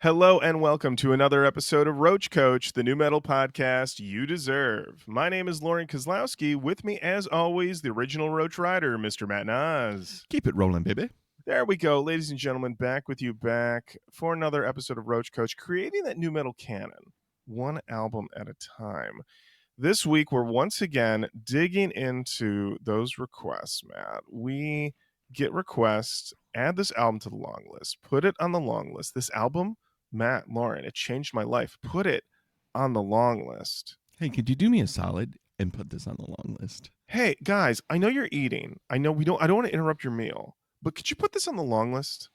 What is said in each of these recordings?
Hello and welcome to another episode of Roach Coach, the new metal podcast you deserve. My name is Lauren Kozlowski. With me, as always, the original Roach rider, Mr. Matt Nas. Keep it rolling, baby. There we go, ladies and gentlemen, back with you for another episode of Roach Coach, creating that new metal canon, one album at a time. This week, we're once again digging into those requests, Matt. We get requests, add this album to the long list, put it on the long list. This album, Matt, Lauren, it changed my life. Put it on the long list. Hey, could you do me a solid and put this on the long list? Hey, guys, I know you're eating. I don't want to interrupt your meal, but could you put this on the long list?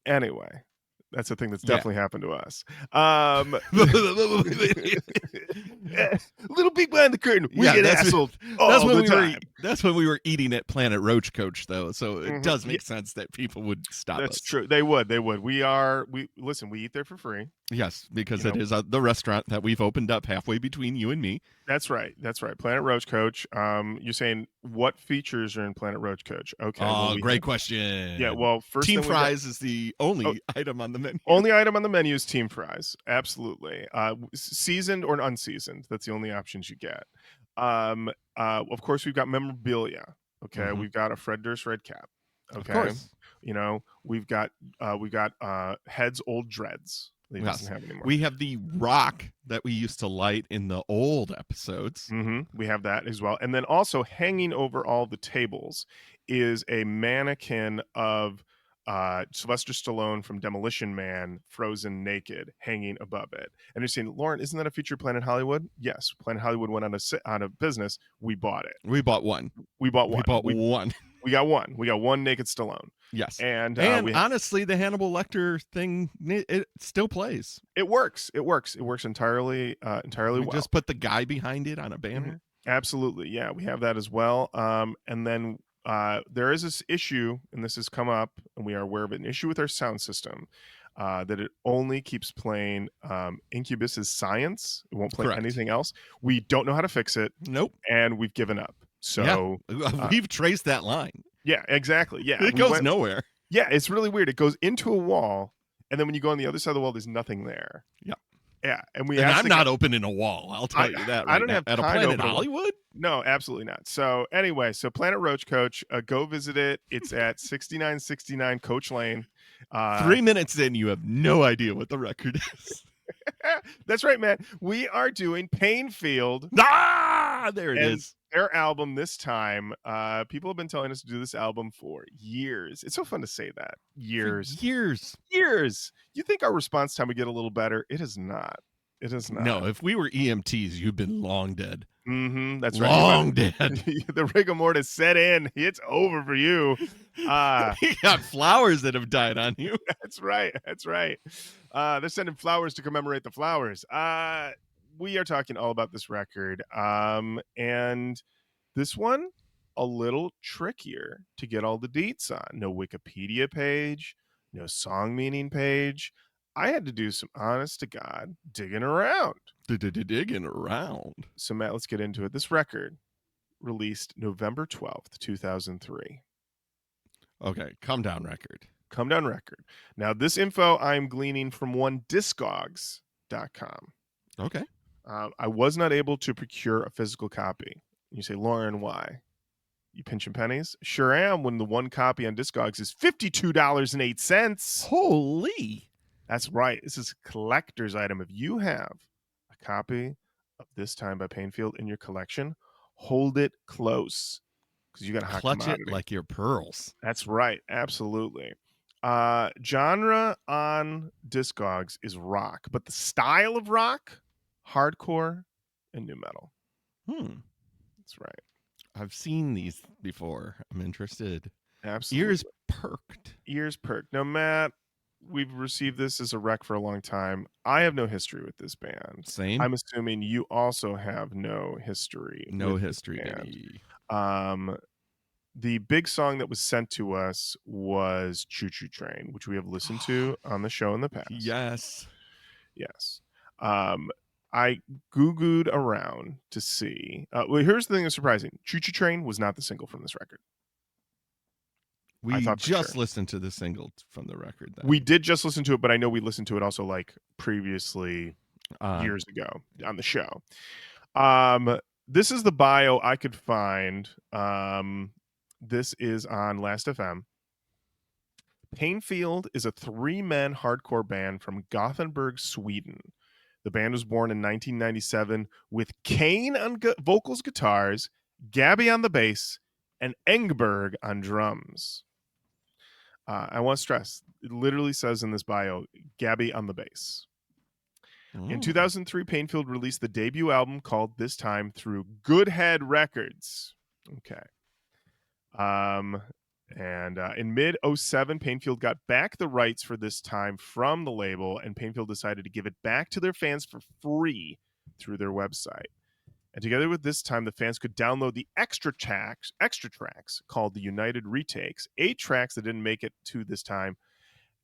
Anyway, that's a thing that's definitely happened to us. Little peek behind the curtain. We get assholed all the time. That's when we were eating at Planet Roach, Coach, though. So it does make sense that people would stop us. That's true. They would. We eat there for free. Yes, because it is the restaurant that we've opened up halfway between you and me. That's right. Planet Roach, Coach. You're saying what features are in Planet Roach, Coach? Okay. Oh, great question. Yeah. Well, first team fries is the only item on the menu. Only item on the menu is team fries. Absolutely. Seasoned or unseasoned. That's the only options you get. Of course, we've got memorabilia. Okay. We've got a Fred Durst red cap. Okay. Of course. You know, we've got Head's old dreads. Yes. We have the rock that we used to light in the old episodes. We have that as well. And then also hanging over all the tables is a mannequin of Sylvester Stallone from Demolition Man, frozen naked, hanging above it. And you're saying, Lauren, isn't that a feature Planet Hollywood? Yes. Planet Hollywood went out of business. We bought it. We bought one. We got one. We got one naked Stallone. Yes. And honestly, the Hannibal Lecter thing, it still plays. It works entirely well. Just put the guy behind it on a banner. Absolutely. Yeah, we have that as well. And then there is this issue, and this has come up, and we are aware of it, an issue with our sound system, that it only keeps playing Incubus's Science. It won't play anything else. We don't know how to fix it. Nope. And we've given up. So we've traced that line. Yeah, exactly. Yeah. It goes nowhere. Yeah, it's really weird. It goes into a wall, and then when you go on the other side of the wall, there's nothing there. Yeah. Yeah. And I'm not opening a wall. I'll tell you that. I don't have at a time Planet Hollywood? No, absolutely not. So anyway, Planet Roach, Coach, go visit it. It's at 6969 Coach Lane. 3 minutes in, you have no idea what the record is. That's right, man. We are doing Painfield. There it is. Their album this time. People have been telling us to do this album for years. It's so fun to say that. Years. You think our response time would get a little better? It is not. No, if we were EMTs, you've been long dead. That's right. Long dead. The rigor mortis set in. It's over for you. You got flowers that have died on you. That's right. They're sending flowers to commemorate the flowers. We are talking all about this record. And this one, a little trickier to get all the deets on. No Wikipedia page, no song meaning page. I had to do some honest to God digging around. Digging around. So, Matt, let's get into it. This record released November 12th, 2003. Okay, Come Down record. Now, this info I'm gleaning from OneDiscogs.com. Okay. I was not able to procure a physical copy. You say, Lauren, why? You pinching pennies? Sure am, when the one copy on Discogs is $52.08. Holy. That's right. This is a collector's item. If you have a copy of This Time by Painfield in your collection, hold it close because you got to clutch it like your pearls. That's right. Absolutely. Genre on Discogs is rock, but the style of rock, hardcore and new metal. That's right. I've seen these before. I'm interested. Absolutely. Ears perked. Now, Matt, we've received this as a rec for a long time. I have no history with this band. Same. I'm assuming you also have no history. The big song that was sent to us was Choo Choo Train, which we have listened to on the show in the past. Yes. I Googled around to see. Well, here's the thing that's surprising. Choo Choo Train was not the single from this record. I We thought for sure. just listened to the single from the record then. We did just listen to it, but I know we listened to it also like previously On years ago on the show. This is the bio I could find. This is on Last FM. Painfield is a three-man hardcore band from Gothenburg, Sweden. The band was born in 1997 with Kane on vocals, guitars, Gabby on the bass, and Engberg on drums. I want to stress, it literally says in this bio, Gabby on the bass. In 2003, Painfield released the debut album called This Time through Good Head Records. Okay. And in mid 07, Painfield got back the rights for This Time from the label, and Painfield decided to give it back to their fans for free through their website. And together with This Time, the fans could download the extra tracks called the United Retakes, 8 tracks that didn't make it to This Time.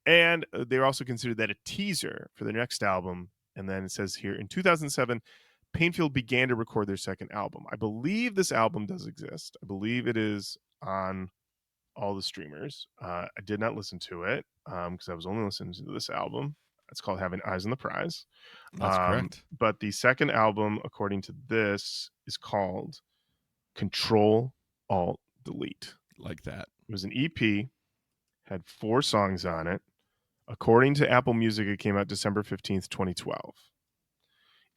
And they also considered that a teaser for their next album. And then it says here in 2007, Painfield began to record their second album. I believe this album does exist. I believe it is on all the streamers. I did not listen to it because I was only listening to this album. It's called Having Eyes on the Prize. That's correct. But the second album, according to this, is called Control Alt Delete. Like that. It was an EP, had 4 songs on it. According to Apple Music, it came out December 15th, 2012.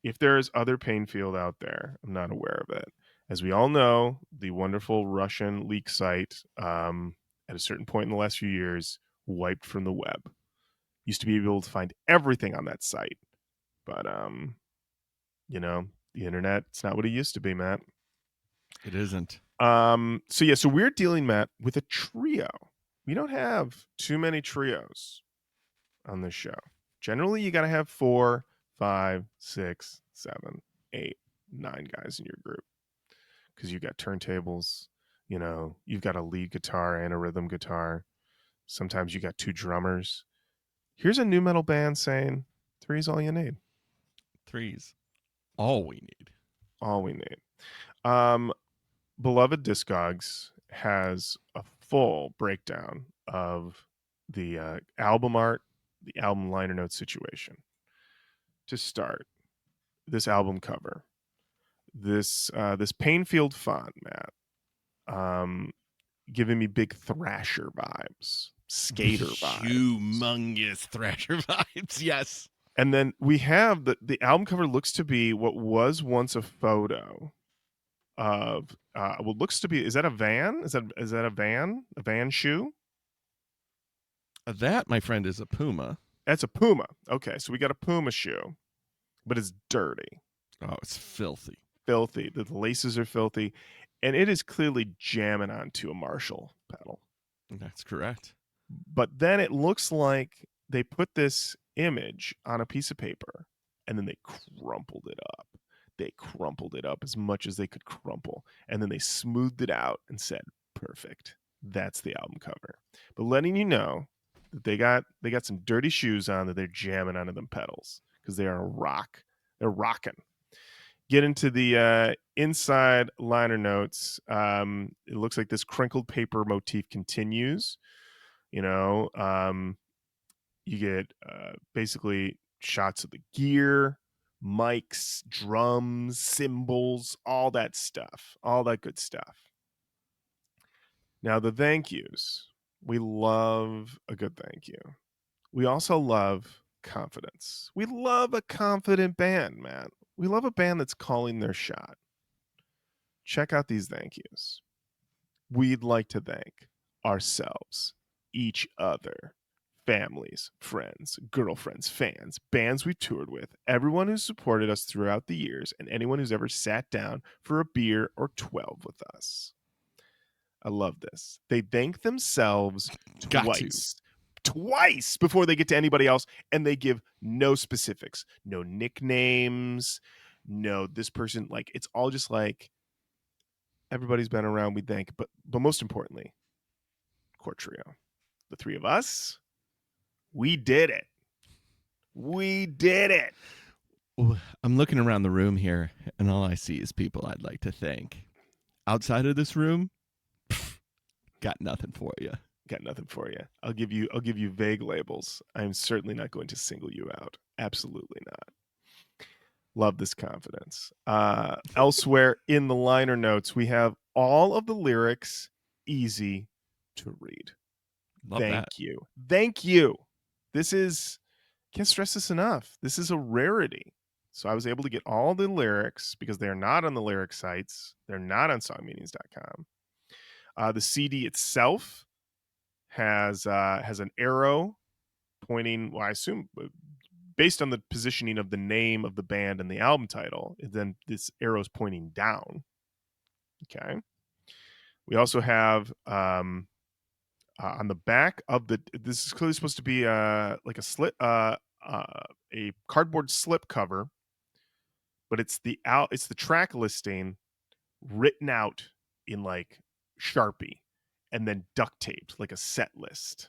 If there is other Painfield out there, I'm not aware of it. As we all know, the wonderful Russian leak site, at a certain point in the last few years, wiped from the web. Used to be able to find everything on that site. But, you know, the internet, it's not what it used to be, Matt. It isn't. So we're dealing, Matt, with a trio. We don't have too many trios on this show. Generally, you got to have 4, 5, 6, 7, 8, 9 guys in your group because you've got turntables. You know, you've got a lead guitar and a rhythm guitar. Sometimes you got 2 drummers. Here's a new metal band saying 3 is all you need. 3's all we need. All we need. Beloved Discogs has a full breakdown of the album art, the album liner notes situation. To start, this album cover, this Painfield font, Matt, giving me big Thrasher vibes, skater vibes, Humongous Thrasher vibes. Yes. and then we have the album cover looks to be what was once a photo of what looks to be, is that a van? Is that a van shoe? That, my friend, is a Puma. That's a Puma. Okay, so we got a Puma shoe, but it's dirty. Oh, it's filthy. Filthy. The laces are filthy, and it is clearly jamming onto a Marshall pedal. That's correct. But then it looks like they put this image on a piece of paper, and then they crumpled it up. They crumpled it up as much as they could crumple, and then they smoothed it out and said, "Perfect. That's the album cover." But letting you know that they got some dirty shoes on that they're jamming onto them pedals because they are rock. They're rocking. Get into the inside liner notes. It looks like this crinkled paper motif continues. You know, you get basically shots of the gear, mics, drums, cymbals, all that stuff, all that good stuff. Now, the thank yous. We love a good thank you. We also love confidence. We love a confident band, man. We love a band that's calling their shot. Check out these thank yous. We'd like to thank ourselves, each other, families, friends, girlfriends, fans, bands we've toured with, everyone who's supported us throughout the years, and anyone who's ever sat down for a beer or 12 with us. I love this. They thank themselves twice before they get to anybody else, and they give no specifics, no nicknames, no this person. Like, it's all just like everybody's been around, we thank, but most importantly, core trio, the 3 of us, we did it. We did it. I'm looking around the room here, and all I see is people I'd like to thank. Outside of this room, got nothing for you. Got nothing for you. I'll give you vague labels. I'm certainly not going to single you out. Absolutely not. Love this confidence. Elsewhere in the liner notes, we have all of the lyrics easy to read. Love that. Thank you. Thank you. This is, can't stress this enough. This is a rarity. So I was able to get all the lyrics because they're not on the lyric sites. They're not on songmeanings.com. The CD itself has an arrow pointing, well, I assume based on the positioning of the name of the band and the album title, then this arrow is pointing down. Okay. We also have on the back of the, this is clearly supposed to be like a slip, a cardboard slip cover, but it's the track listing written out in like Sharpie and then duct taped like a set list.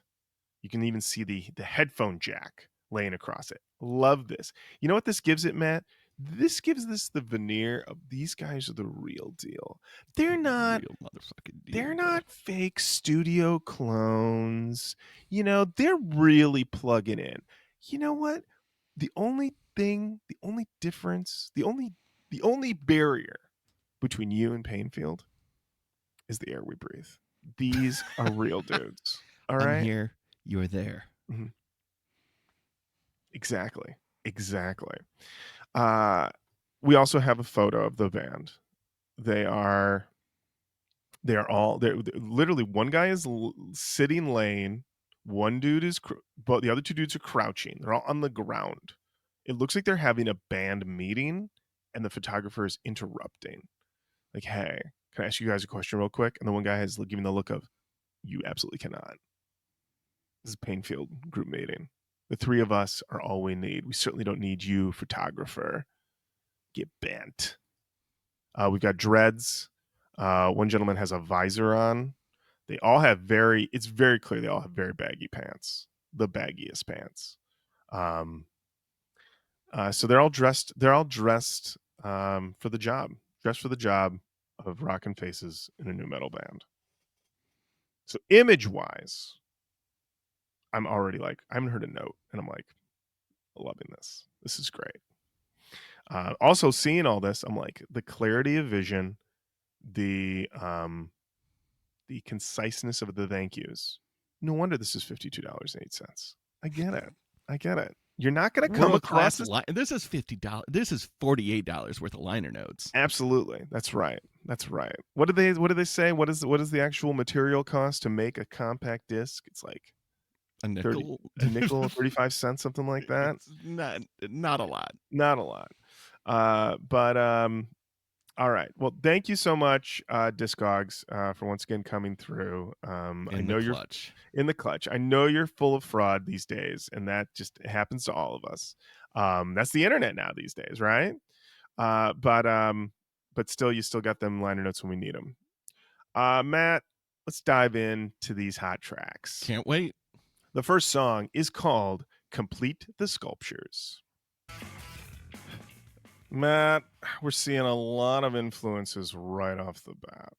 You can even see the headphone jack laying across it. Love this. You know what this gives it, Matt? This gives this the veneer of these guys are the real deal. They're not Real motherfucking deal, they're bro. not fake studio clones. They're really plugging in. You know what? The only thing, the only difference, the only barrier between you and Painfield is the air we breathe. These are real dudes. All I'm right? here. You're there. Mhm. Exactly. Exactly. Uh, we also have a photo of the band. They are they're literally one guy is sitting laying, one dude is but the other two dudes are crouching. They're all on the ground. It looks like they're having a band meeting and the photographer is interrupting. Like, "Hey, can I ask you guys a question real quick?" And the one guy is giving the look of, "You absolutely cannot. This is Painfield group meeting. The three of us are all we need. We certainly don't need you, photographer. Get bent." We've got dreads. One gentleman has a visor on. They all have it's very clear they all have very baggy pants, the baggiest pants. So they're all dressed for the job, dressed for the job of rocking faces in a new metal band. So image wise, I'm already like, I haven't heard a note, and I'm like, loving this. This is great. Also seeing all this, I'm like, the clarity of vision, the conciseness of the thank yous. No wonder this is $52.08. I get it. I get it. You're not going to come World across class this. This is $50. This is $48 worth of liner notes. Absolutely. That's right. That's right. What do they say? What is the actual material cost to make a compact disc? It's like A 30 nickel. a nickel, 35 cents, something like that. It's not a lot. Not a lot. But all right. Well, thank you so much, Discogs, for once again coming through. I In the know you're clutch. in the clutch. I know you're full of fraud these days, and that just happens to all of us. That's the internet now these days, right? But still, you still got them liner notes when we need them. Matt, let's dive into these hot tracks. Can't wait. The first song is called "Complete the Sculptures." Matt, we're seeing a lot of influences right off the bat.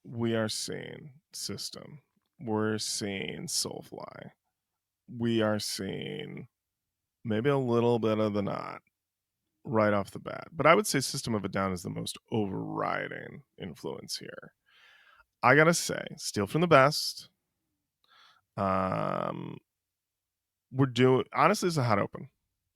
We are seeing System. We're seeing Soulfly. We are seeing maybe a little bit of the Knot right off the bat. But I would say System of a Down is the most overriding influence here. I gotta say, Steal from the Best. Um, we're doing honestly, it's a hot open.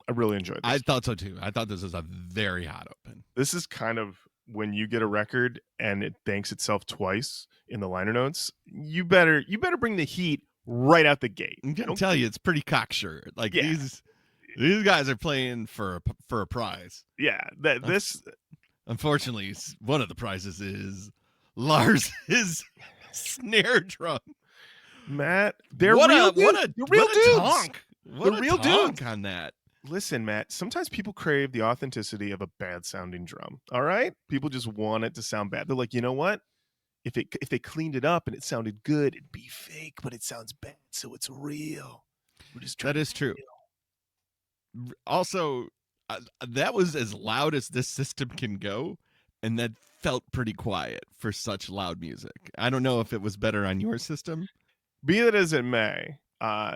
I really enjoyed I this. thought so too. I thought this was a very hot open. This is kind of when you get a record and it thanks itself twice in the liner notes. You better bring the heat right out the gate. I'm gonna tell you, it's pretty cocksure. Like Yeah, these guys are playing for a prize. yeah. That this Unfortunately, one of the prizes is Lars's snare drum. Matt, they're What real a what dudes. a They're real what a dudes. tonk! What They're a real tonk dudes. on that. Listen, Matt, sometimes people crave the authenticity of a bad sounding drum. All right? People just want it to sound bad. They're like, you know what? If they cleaned it up and it sounded good, it'd be fake, but it sounds bad, so it's real. We're just trying That to is be true. real. Also, that was as loud as this system can go, and that felt pretty quiet for such loud music. I don't know if it was better on your system. Be that as it may,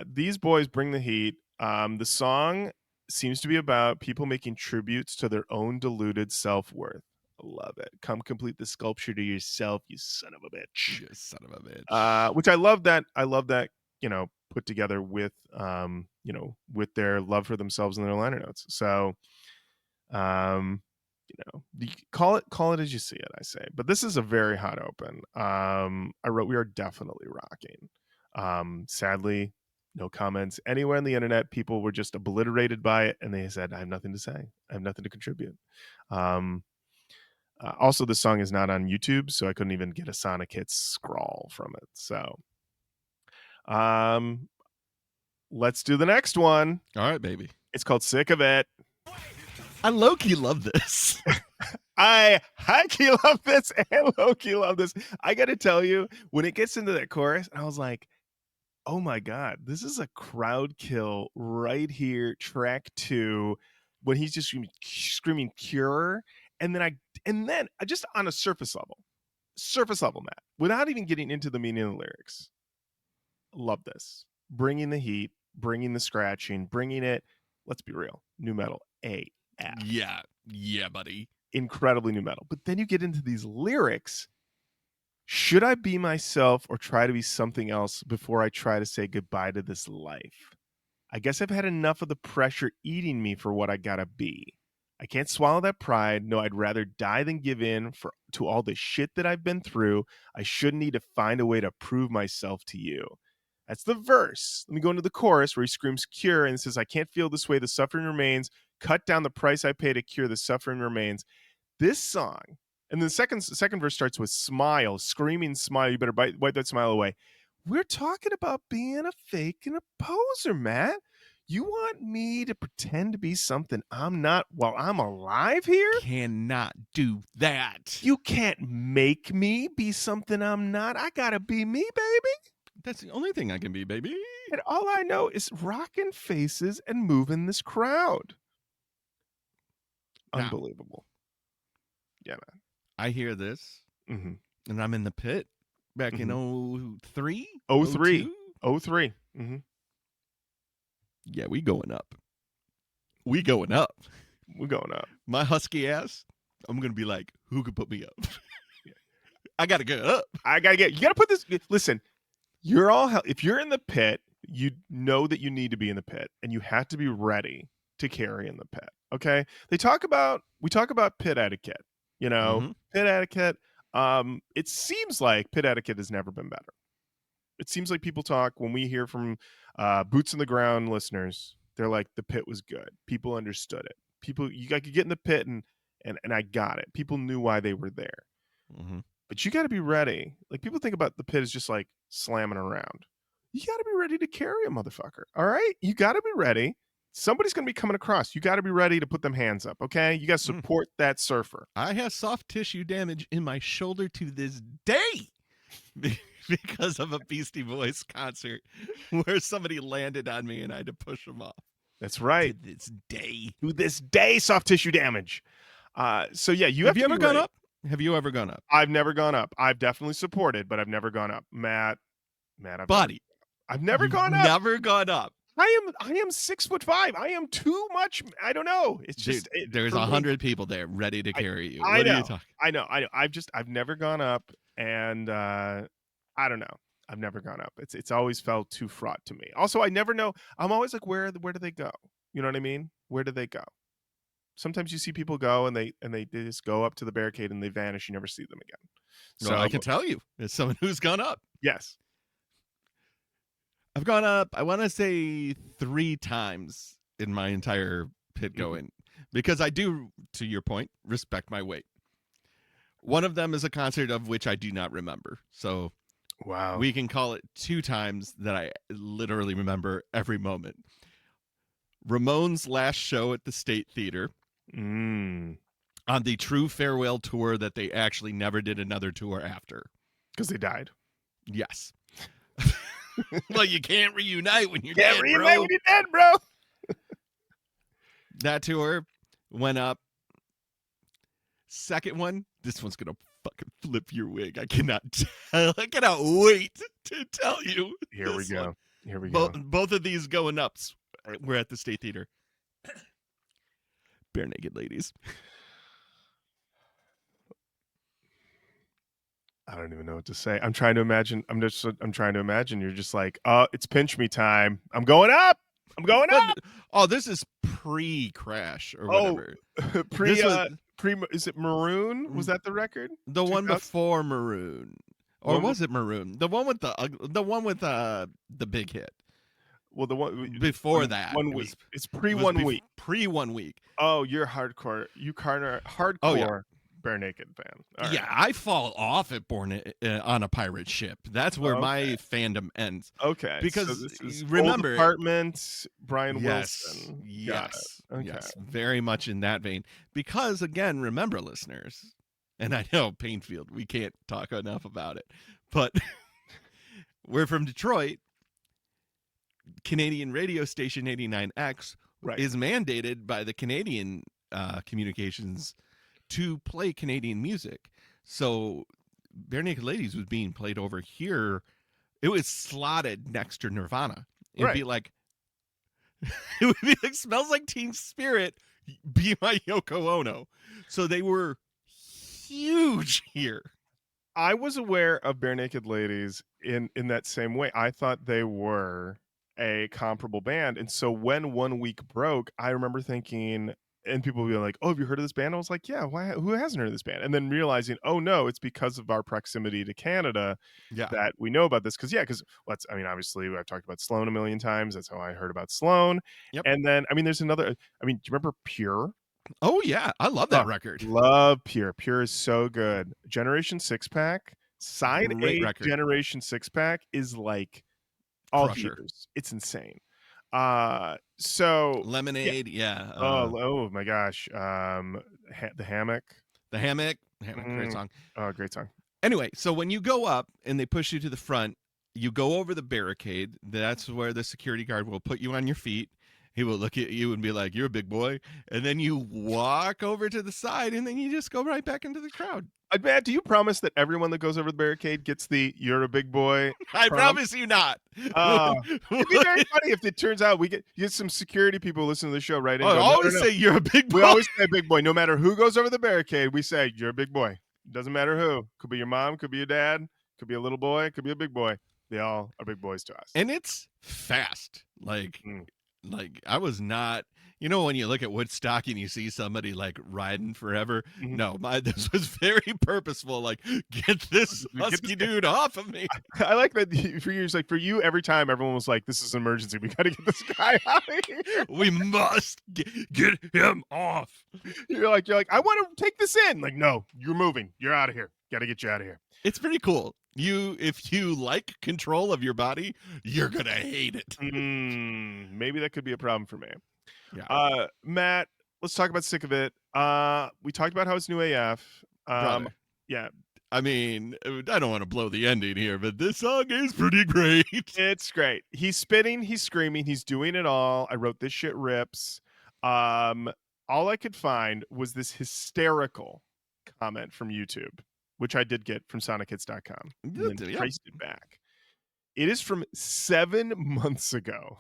these boys bring the heat. The song seems to be about people making tributes to their own deluded self-worth. Love it. Come complete the sculpture to yourself, you son of a bitch. You son of a bitch. Which I love that. I love that, put together with, with their love for themselves and their liner notes. So, um, call it as you see it, I say. But this is a very hot open. I wrote, we are definitely rocking. Sadly, no comments anywhere on the internet. People were just obliterated by it, and they said, "I have nothing to say. I have nothing to contribute." Um, Also, the song is not on YouTube, so I couldn't even get a Sonic Hits scrawl from it. So, um, let's do the next one. All right, baby. It's called "Sick of It." I low-key love this. I high-key love this and low-key love this. I got to tell you, when it gets into that chorus, I was like, oh my God, this is a crowd kill right here, track 2, when he's just screaming "Cure," and then I just on a surface level, Matt, without even getting into the meaning of the lyrics. Love this. Bringing the heat, bringing the scratching, bringing it, let's be real, new metal AF. Yeah, buddy. Incredibly new metal. But then you get into these lyrics. Should I be myself or try to be something else before I try to say goodbye to this life? I guess I've had enough of the pressure eating me for what I gotta be. I can't swallow that pride. No, I'd rather die than give in to all the shit that I've been through. I shouldn't need to find a way to prove myself to you. That's the verse. Let me go into the chorus where he screams "Cure" and says, I can't feel this way. The suffering remains. Cut down the price I pay to cure. The suffering remains. This song, and the second verse starts with "Smile," screaming "Smile." You better wipe that smile away. We're talking about being a fake and a poser, Matt. You want me to pretend to be something I'm not while I'm alive here? Cannot do that. You can't make me be something I'm not. I gotta be me, baby. That's the only thing I can be, baby. And all I know is rocking faces and moving this crowd. Now, Unbelievable. Yeah, man. I hear this, Mm-hmm. and I'm in the pit back in 03? 03. 02? 03. Mm-hmm. Yeah, we going up. We going up. We're going up. My husky ass, I'm going to be like, who could put me up? I got to go up. You got to put this, listen, if you're in the pit, you know that you need to be in the pit and you have to be ready to carry in the pit. Okay. We talk about pit etiquette, pit etiquette. It seems like pit etiquette has never been better. It seems like people talk when we hear from boots on the ground listeners, they're like, the pit was good. People understood it. I could get in the pit and I got it. People knew why they were there. Mm-hmm. But you got to be ready. Like people think about the pit as just like slamming around. You got to be ready to carry a motherfucker. All right. You got to be ready. Somebody's going to be coming across. You got to be ready to put them hands up. Okay. You got to support that surfer. I have soft tissue damage in my shoulder to this day because of a Beastie Boys concert where somebody landed on me and I had to push them off. That's right. To this day, soft tissue damage. So yeah, have you ever gone up? Have you ever gone up? I've never gone up. I've definitely supported, but I've never gone up. Matt, I've never gone up. Never gone up. I am 6'5". I am too much. I don't know. It's just there's 100 people there ready to carry you. What are you talking? I know. I've never gone up, and I don't know. I've never gone up. It's always felt too fraught to me. Also, I never know. I'm always like, where do they go? You know what I mean? Where do they go? Sometimes you see people go and they just go up to the barricade and they vanish. You never see them again. So I can tell you, as someone who's gone up. Yes. I've gone up, I want to say 3 times in my entire pit going, because I do, to your point, respect my weight. One of them is a concert of which I do not remember. So wow, we can call it 2 times that I literally remember every moment. Ramones' last show at the State Theater on the true farewell tour that they actually never did another tour after. Because they died. Yes. Well, you can't reunite when you're dead, bro. That tour went up. Second one, this one's going to fucking flip your wig. I cannot wait to tell you. Here we go. One. Here we go. Both of these going up. We're at the State Theater. Bare naked ladies. I don't even know what to say. I'm trying to imagine. I'm trying to imagine. You're just like, it's pinch me time. I'm going up. I'm going up. Oh, this is pre-crash or whatever. Is it Maroon? Was that the record? The one before Maroon, or was it Maroon? The one with the big hit. Well, the one before that. 1 week. It's pre 1 week. Pre 1 week. Oh, you're hardcore. You hardcore bare naked fan. All right. Yeah, I fall off at Born on a pirate ship. That's where my fandom ends. Okay, because so this is remember, Old Apartment, Brian Wilson. Yes, okay. Yes, very much in that vein. Because again, remember, listeners, and I know Painfield, we can't talk enough about it, but we're from Detroit. Canadian radio station 89X is mandated by the Canadian communications to play Canadian music. So Bare Naked Ladies was being played over here. It was slotted next to Nirvana. It'd be like, it would be like Smells Like Teen Spirit, Be My Yoko Ono. So they were huge here. I was aware of Bare Naked Ladies in that same way. I thought they were a comparable band. And so when 1 week broke, I remember thinking, and people would be like, oh, have you heard of this band? I was like, yeah, why? Who hasn't heard of this band? And then realizing, oh no, it's because of our proximity to Canada that we know about this. Because obviously I've talked about Sloan a million times. That's how I heard about Sloan. Yep. And then, there's another, do you remember Pure? Oh yeah, I love that record. Love Pure. Pure is so good. Generation Six Pack, side A record. Generation Six Pack is like all heaters. It's insane. So Lemonade, oh my gosh, the Hammock, great song. Oh, great song. Anyway, so when you go up and they push you to the front, you go over the barricade. That's where the security guard will put you on your feet. He will look at you and be like, you're a big boy. And then you walk over to the side and then you just go right back into the crowd. Matt, do you promise that everyone that goes over the barricade gets the "you're a big boy"? I promise you not. It'd be very funny if it turns out you get some security people listening to the show, right? I always say you're a big boy. We always say big boy. No matter who goes over the barricade, we say you're a big boy. Doesn't matter who. Could be your mom, could be your dad, could be a little boy, could be a big boy. They all are big boys to us. And it's fast. Like I was not, when you look at Woodstock and you see somebody like riding forever. Mm-hmm. No, this was very purposeful. Like, get this husky dude off of me. I like that for you, every time everyone was like, this is an emergency. We got to get this guy out of here. We must get him off. You're like, I want to take this in. Like, no, you're moving. You're out of here. Got to get you out of here. It's pretty cool. If you like control of your body, you're going to hate it. Maybe that could be a problem for me. Yeah. Matt, let's talk about Sick of It. We talked about how it's new AF. Yeah. I don't want to blow the ending here, but this song is pretty great. It's great. He's spitting, he's screaming, he's doing it all. I wrote this shit rips. All I could find was this hysterical comment from YouTube, which I did get from sonichits.com. And then traced it back. It is from 7 months ago.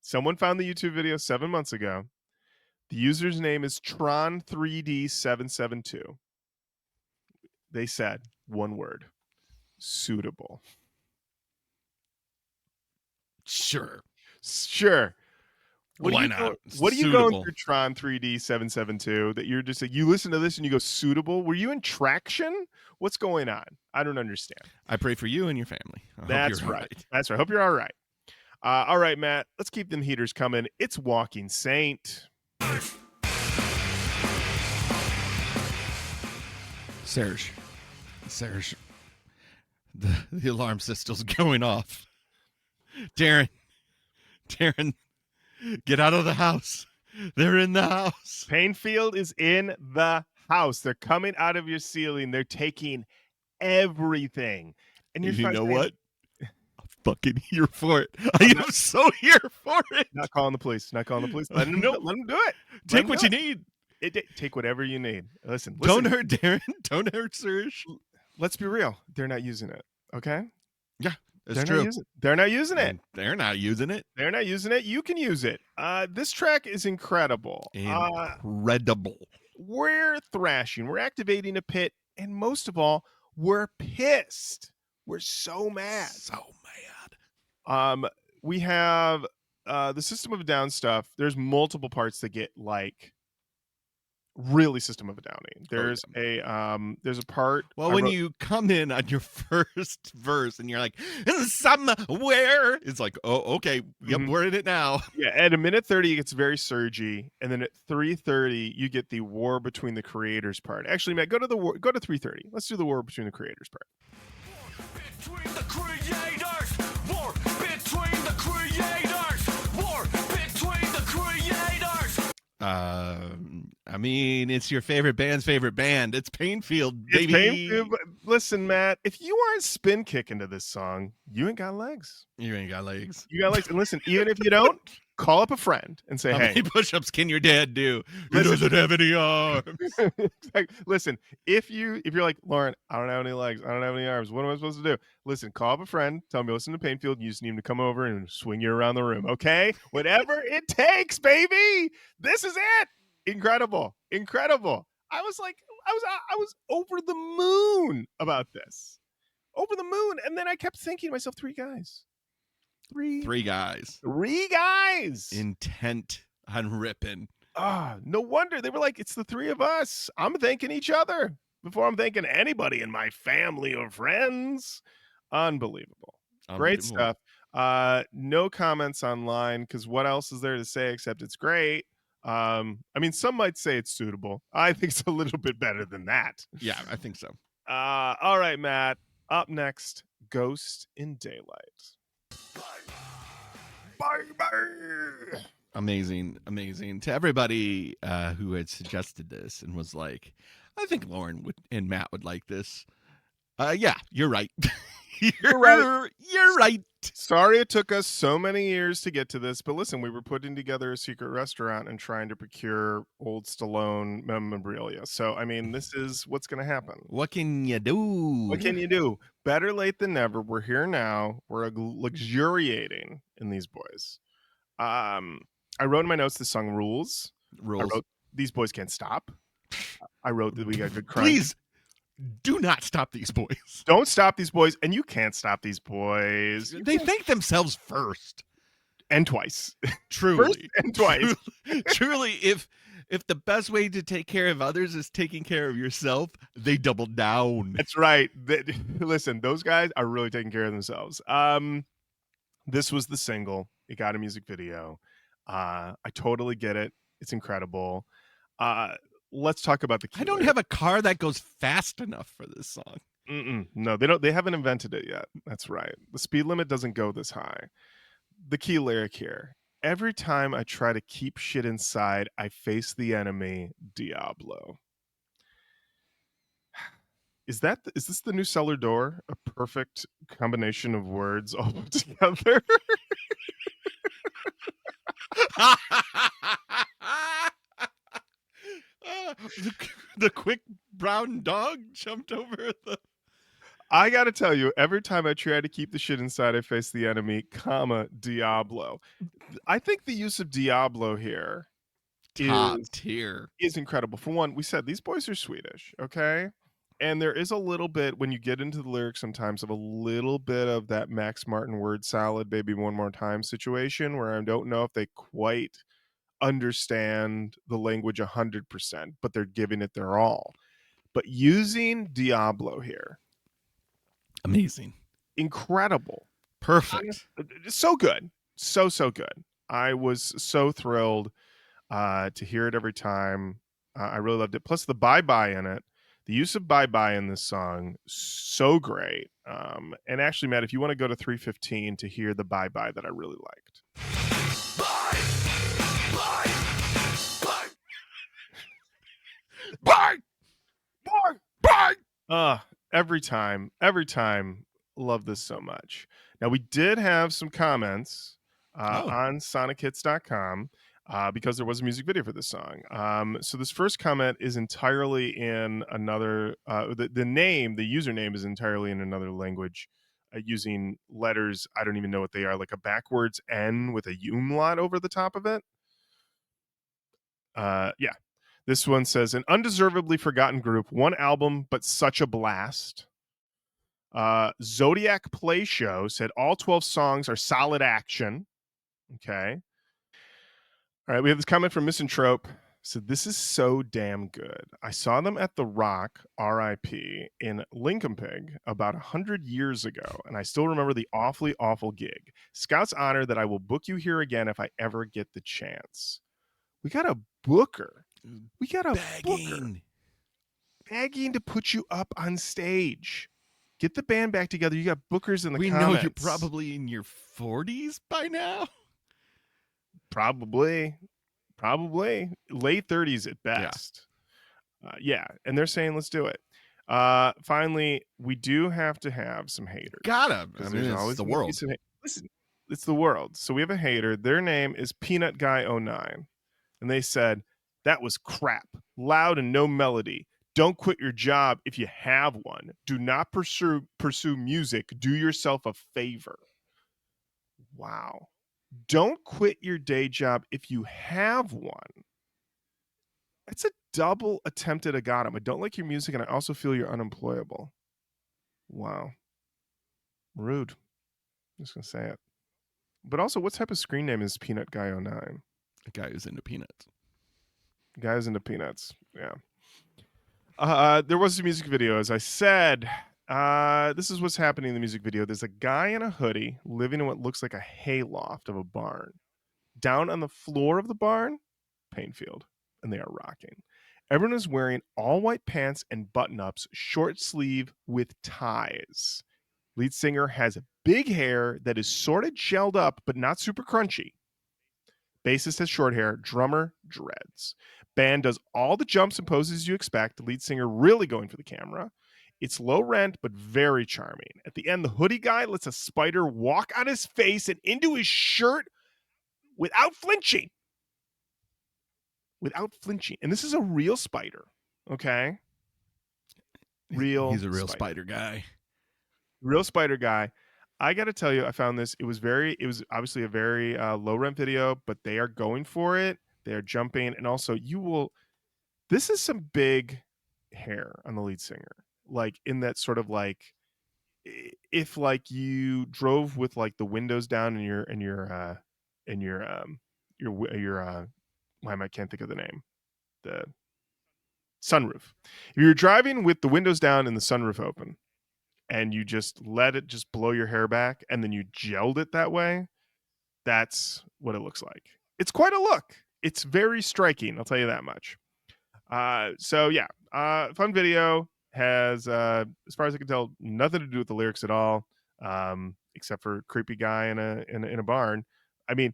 Someone found the YouTube video 7 months ago. The user's name is Tron3D772. They said one word: suitable. Sure. Why not? What are you going through, Tron3D772, that you're just like, you listen to this and you go, suitable? Were you in traction? What's going on? I don't understand. I pray for you and your family. That's right. That's right. Hope you're all right. All right, Matt, let's keep them heaters coming. It's Walking Saint. Serge, the alarm system's going off. Darren, get out of the house. They're in the house. Painfield is in the house. They're coming out of your ceiling. They're taking everything. And you know what? I'm fucking here for it. I am so here for it. Not calling the police. Let them do it. Take what you need. Take whatever you need. Listen. Don't hurt Darren. Don't hurt Serge. Let's be real. They're not using it. Okay. Yeah, it's They're true. Not using it. They're not using it. They're not using it. You can use it. This track is incredible. Incredible. We're thrashing. We're activating a pit. And most of all, we're pissed. We're so mad. So mad. We have the System of a Down stuff. There's multiple parts that get like really System of a Downing. There's a part. Well, when you come in on your first verse and you're like, somewhere, it's like, oh, okay, yep, we're in it now. Yeah, at a minute 30, it gets very surgy, and then at 3:30, you get the war between the creators part. Actually, Matt, go to 3:30. Let's do the war between the creators part. War between the creators. War between the creators. War between the creators. I mean, it's your favorite band's favorite band. It's Painfield, baby. It's Painfield. Listen, Matt, if you aren't spin kicking to this song, you ain't got legs. You ain't got legs. You got legs. And listen, even if you don't, call up a friend and say, How hey. many push-ups can your dad do? He doesn't have any arms. Listen, if you're like, Lauren, I don't have any legs. I don't have any arms. What am I supposed to do? Listen, call up a friend. Tell me, listen to Painfield. You just need him to come over and swing you around the room. Okay? Whatever it takes, baby. This is it. Incredible. I was like, I was over the moon about this. Over the moon. And then I kept thinking to myself, three guys. Three guys. Intent on ripping. No wonder. They were like, it's the three of us. I'm thanking each other before I'm thanking anybody in my family or friends. Unbelievable. Great stuff. No comments online, because what else is there to say except it's great. I mean, some might say it's suitable. I think it's a little bit better than that. Yeah, I think so. All right, Matt. Up next, Ghost in Daylight. Bye. Amazing. To everybody who had suggested this and was like, I think Lauren and Matt would like this. Yeah, you're right. You're right. Sorry it took us so many years to get to this, but listen, we were putting together a secret restaurant and trying to procure old Stallone memorabilia. So, I mean, this is what's going to happen. What can you do? Better late than never. We're here now. We're luxuriating in these boys. I wrote in my notes, this song rules. I wrote, these boys can't stop. I wrote that we got good crunch. Please do not stop these boys. Don't stop these boys, and you can't stop these boys. They thank themselves first and twice. Truly. First and twice. Truly, if the best way to take care of others is taking care of yourself, they double down. That's right. Listen, those guys are really taking care of themselves. This was the single. It got a music video. I totally get it. It's incredible. Let's talk about the key. I don't have a car that goes fast enough for this song. No, they don't. They haven't invented it yet. That's right. The speed limit doesn't go this high. The key lyric here: every time I try to keep shit inside, I face the enemy, Diablo. Is this the new cellar door? A perfect combination of words all put together. The quick brown dog jumped over the... I gotta tell you, every time I try to keep the shit inside, I face the enemy, Diablo. I think the use of Diablo here top tier is incredible. For one, we said these boys are Swedish, okay? And there is a little bit, when you get into the lyrics sometimes, of a little bit of that Max Martin word salad, baby one more time situation, where I don't know if they quite understand the language 100%, but they're giving it their all. But using Diablo here, amazing, incredible, perfect, so good, so good. I was so thrilled to hear it every time. I really loved it. Plus the bye in it, the use of bye in this song, so great. And actually, Matt, if you want to go to 3:15 to hear the bye that I really liked. Bye. Every time, love this so much. Now, we did have some comments on sonichits.com. because there was a music video for this song. So this first comment is entirely in another. The username is entirely in another language, using letters. I don't even know what they are, like a backwards N with a umlaut over the top of it. Yeah. This one says an undeservedly forgotten group, one album, but such a blast. Zodiac Play Show said all 12 songs are solid action. Okay. All right. We have this comment from Misanthrope. Said this is so damn good. I saw them at the Rock, R.I.P. in Lincolnpig about 100 years ago, and I still remember the awfully awful gig. Scout's honor that I will book you here again if I ever get the chance. We got a booker. We got a booker begging to put you up on stage. Get the band back together. You got bookers in the comments. We know you're probably in your 40s by now. Probably late 30s at best. Yeah, and they're saying let's do it. Finally, we do have to have some haters. Gotta. I mean, it's the world. Listen, it's the world. So we have a hater. Their name is Peanut Guy 09, and they said that was crap, loud and no melody. Don't quit your job if you have one. Do not pursue music. Do yourself a favor. Wow. Don't quit your day job if you have one. That's a double attempt at a got him. I don't like your music, and I also feel you're unemployable. Wow. Rude. I'm just going to say it. But also, what type of screen name is Peanut Guy 09? A guy who's into peanuts. Guys into peanuts. Yeah. There was a music video, as I said. This is what's happening in the music video. There's a guy in a hoodie living in what looks like a hayloft of a barn. Down on the floor of the barn, Painfield, and they are rocking. Everyone is wearing all white pants and button-ups, short sleeve with ties. Lead singer has big hair that is sort of gelled up, but not super crunchy. Bassist has short hair. Drummer, dreads. Band does all the jumps and poses you expect. The lead singer really going for the camera. It's low rent, but very charming. At the end, the hoodie guy lets a spider walk on his face and into his shirt without flinching. And this is a real spider, okay? He's a real spider guy. Real spider guy. I got to tell you, I found this. It was obviously a very low rent video, but they are going for it. They are jumping. And also this is some big hair on the lead singer. Like in that sort of like, if like you drove with like the windows down I can't think of the name. The sunroof. If you're driving with the windows down and the sunroof open, and you just let it just blow your hair back, and then you gelled it that way, that's what it looks like. It's quite a look. It's very striking, I'll tell you that much. So yeah, fun video. Has, as far as I can tell, nothing to do with the lyrics at all, except for creepy guy in a barn. I mean,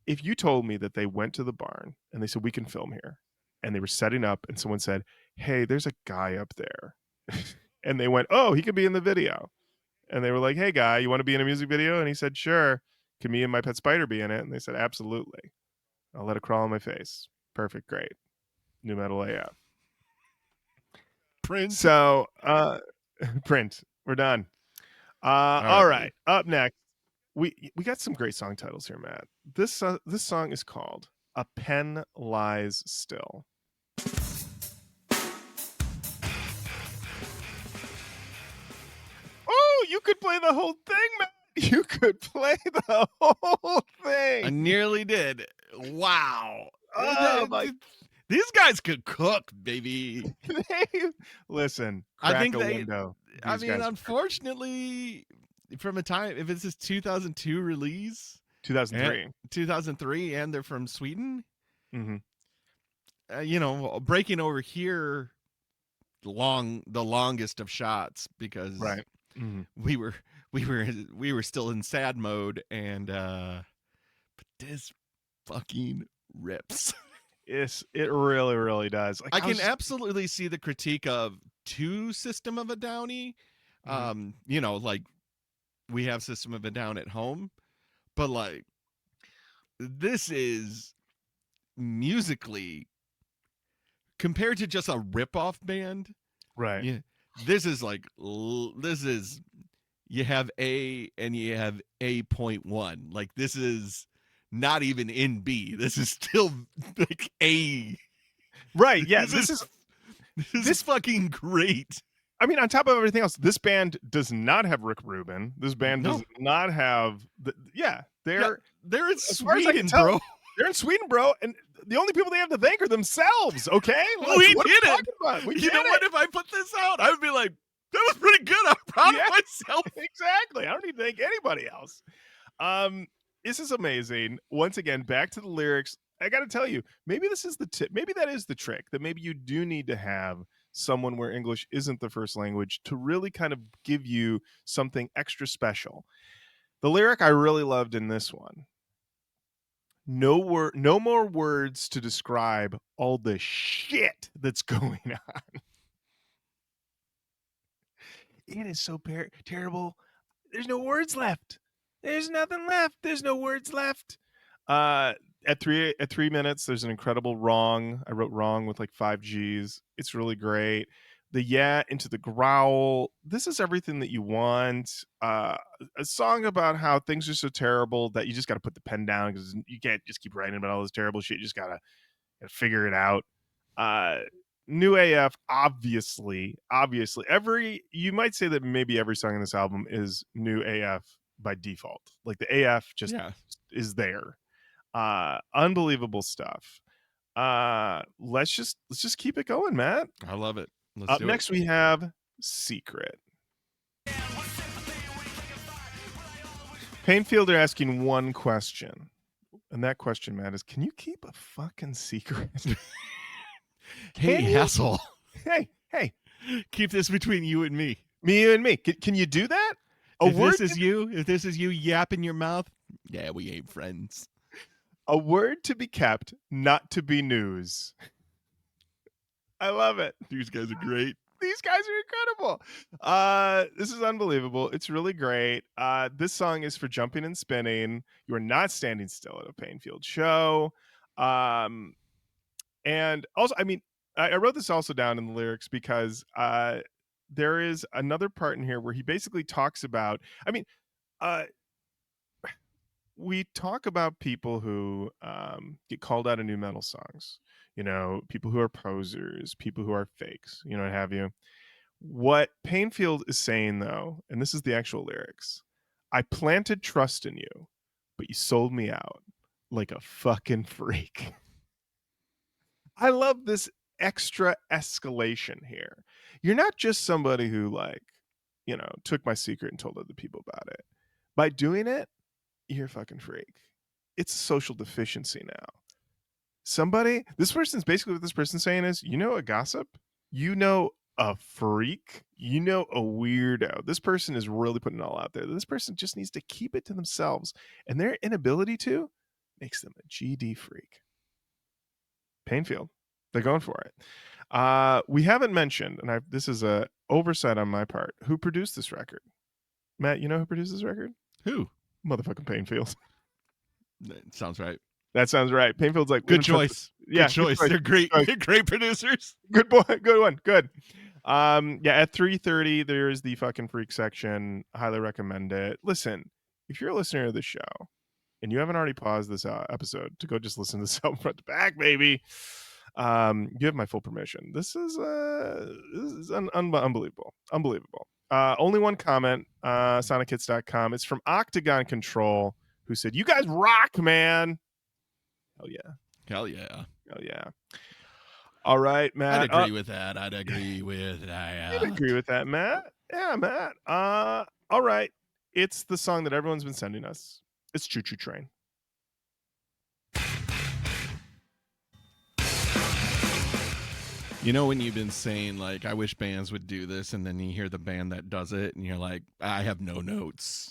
if you told me that they went to the barn and they said, we can film here, and they were setting up and someone said, hey, there's a guy up there. And they went, oh, he could be in the video. And they were like, hey, guy, you want to be in a music video? And he said, sure. Can me and my pet spider be in it? And they said, absolutely. I'll let it crawl on my face. Perfect. Great. New metal AF. Print. So, print. We're done. All right. Up next, we got some great song titles here, Matt. This song is called A Pen Lies Still. Oh, you could play the whole thing, Matt. You could play the whole thing. I nearly did. Wow. Oh, these guys could cook, baby. Listen, I think window. I mean, unfortunately, from a time, if it's this 2002 release, 2003, and they're from Sweden, breaking over here, the longest of shots, because right. We were still in sad mode, and but this fucking rips. Yes, it really, really does. Like, I can absolutely see the critique of System of a Downy. Like we have System of a Down at home, but like this is musically, compared to just a rip-off band, Right. yeah, this is like you have A and you have A.1. Like, this is not even in B. This is still like A. Right. Yeah. This is fucking great. I mean, on top of everything else, this band does not have Rick Rubin. This band does not have they're in as far as I can Sweden, tell, bro. They're in Sweden, bro, and the only people they have to thank are themselves. Okay, like, We what are did we it. talking about? We You did know it. what? If I put this out, I would be like, that was pretty good. I'm proud Yeah. of myself. Exactly. I don't need to thank anybody else. This is amazing. Once again, back to the lyrics. I got to tell you, maybe this is the tip. Maybe that is the trick. That maybe you do need to have someone where English isn't the first language to really kind of give you something extra special. The lyric I really loved in this one. No more words to describe all the shit that's going on. It is so terrible. There's no words left. There's nothing left. There's no words left. At 3 minutes, there's an incredible wrong. I wrote wrong with like 5 G's. It's really great. The yeah into the growl. This is everything that you want. A song about how things are so terrible that you just got to put the pen down because you can't just keep writing about all this terrible shit. You just gotta figure it out. New AF, obviously. You might say that maybe every song in this album is new AF by default. Like the AF just is there. Unbelievable stuff. Let's just keep it going, Matt. I love it. Up next, we have Secret. Painfield are asking one question. And that question, Matt, is can you keep a fucking secret? Hey, asshole. Hey. Keep this between you and me. Me and me. Can you do that? If this is you yapping your mouth, yeah, we ain't friends. A word to be kept, not to be news. I love it. These guys are great. These guys are incredible. This is unbelievable. It's really great. This song is for jumping and spinning. You are not standing still at a Painfield show. And also, I mean, I wrote this also down in the lyrics because there is another part in here where he basically talks about, we talk about people who get called out of new metal songs, people who are posers, people who are fakes, what have you. What Painfield is saying, though, and this is the actual lyrics, I planted trust in you, but you sold me out like a fucking freak. I love this extra escalation here. You're not just somebody who took my secret and told other people about it. By doing it, you're a fucking freak. It's a social deficiency now. This person's basically what this person's saying is, a gossip, a freak, a weirdo. This person is really putting it all out there. This person just needs to keep it to themselves, and their inability to makes them a GD freak. Painfield, they're going for it. We haven't mentioned, and this is a oversight on my part, who produced this record. Matt, you know who produced this record? Who? Motherfucking Painfield. That sounds right. That sounds right. Painfield's like good choice. Yeah, good choice. They're great. They're great producers. Good boy. Good one. Good. At 3:30, there's the fucking freak section. Highly recommend it. Listen, if you're a listener of the show and you haven't already paused this episode to go just listen to this album front to back, baby, you have my full permission. This is unbelievable. Unbelievable. Only one comment, sonichits.com. It's from Octagon Control, who said, "You guys rock, man." Hell yeah. Hell yeah. Hell yeah. All right, Matt. I'd agree with that. I'd agree with that. I'd agree with that, Matt. Yeah, Matt. All right. It's the song that everyone's been sending us. It's Choo Choo Train. You know when you've been saying, like, I wish bands would do this, and then you hear the band that does it, and you're like, I have no notes.